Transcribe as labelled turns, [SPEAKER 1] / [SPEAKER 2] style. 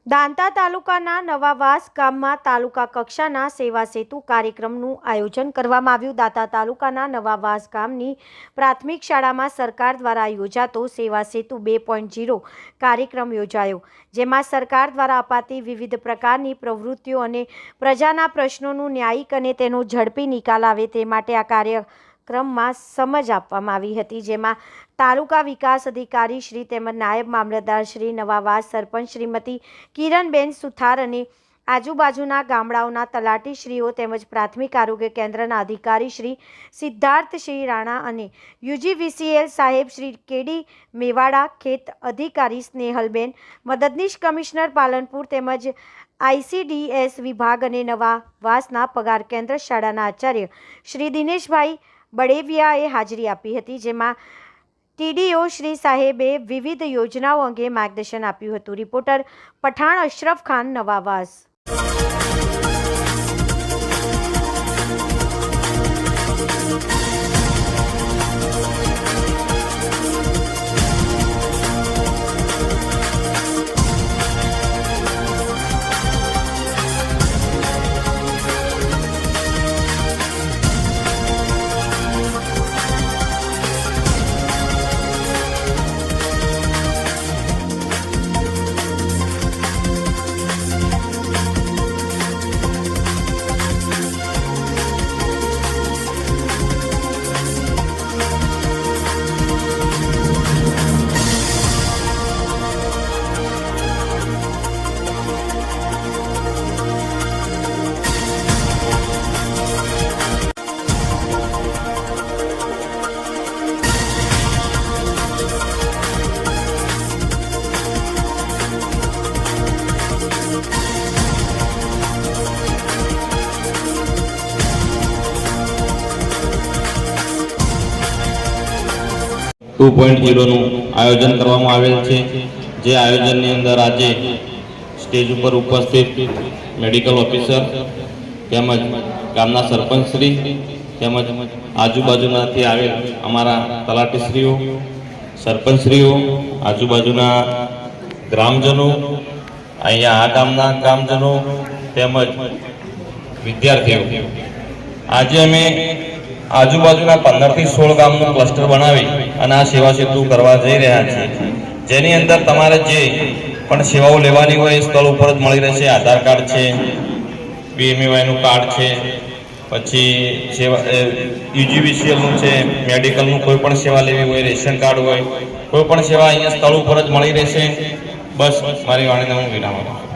[SPEAKER 1] દાંતા તાલુકાના નવાવાસ ગામમાં તાલુકા કક્ષાના સેવા સેતુ કાર્યક્રમનું આયોજન કરવામાં આવ્યું। દાંતા તાલુકાના નવાવાસ ગામની પ્રાથમિક શાળામાં સરકાર દ્વારા યોજાતો સેવા સેતુ 2.0 કાર્યક્રમ યોજાયો, જેમાં સરકાર દ્વારા અપાતી વિવિધ પ્રકારની પ્રવૃત્તિઓ અને પ્રજાના પ્રશ્નોનું ન્યાયિક અને તેનો ઝડપી નિકાલ આવે તે માટે આ કાર્યક્રમમાં સમજ આપવામાં આવી હતી, જેમાં તાલુકા વિકાસ અધિકારી શ્રી તેમજ નાયબ મામલતદાર શ્રી, નવાવાસ સરપંચ શ્રીમતી કિરણબેન સુથાર અને આજુબાજુના ગામડાઓના તલાટીશ્રીઓ તેમજ પ્રાથમિક આરોગ્ય કેન્દ્રના અધિકારી શ્રી સિદ્ધાર્થસિંહ રાણા અને UGVCL સાહેબ શ્રી કેડી મેવાડા, ખેત અધિકારી સ્નેહલબેન, મદદનીશ કમિશનર પાલનપુર તેમજ ICDS વિભાગ અને નવાવાસના પગાર કેન્દ્ર શાળાના આચાર્ય શ્રી દિનેશભાઈ બળેવિયાએ હાજરી આપી હતી, જેમાં TDO શ્રી સાહેબે વિવિધ યોજનાઓ અંગે માર્ગદર્શન આપ્યું હતું। રિપોર્ટર પઠાણ અશરફ ખાન, નવાવાસ।
[SPEAKER 2] 2.0 નું આયોજન કરવામાં આવેલ છે, જે આયોજનની અંદર આજે સ્ટેજ ઉપર ઉપસ્થિત મેડિકલ ઓફિસર તેમજ ગામના સરપંચશ્રી તેમજ આજુબાજુનાથી આવેલ અમારા તલાટીશ્રીઓ, સરપંચશ્રીઓ, આજુબાજુના ગ્રામજનો, અહીંયા આ ગામના ગ્રામજનો તેમજ વિદ્યાર્થીઓ, આજે અમે આજુબાજુના 15 થી 16 ગામનું ક્લસ્ટર બનાવી અને આ સેવા સેતુ કરવા જઈ રહ્યા છીએ, જેની અંદર તમારે જે પણ સેવાઓ લેવાની હોય એ સ્થળ ઉપર જ મળી રહેશે। આધાર કાર્ડ છે, PMAY નું કાર્ડ છે, પછી સેવા UGVCL નું છે, મેડિકલનું કોઈ પણ સેવા લેવી હોય, રેશન કાર્ડ હોય, કોઈ પણ સેવા અહીંયા સ્થળ ઉપર જ મળી રહેશે। બસ મારી વાણીને હું વિરામ આપું છું।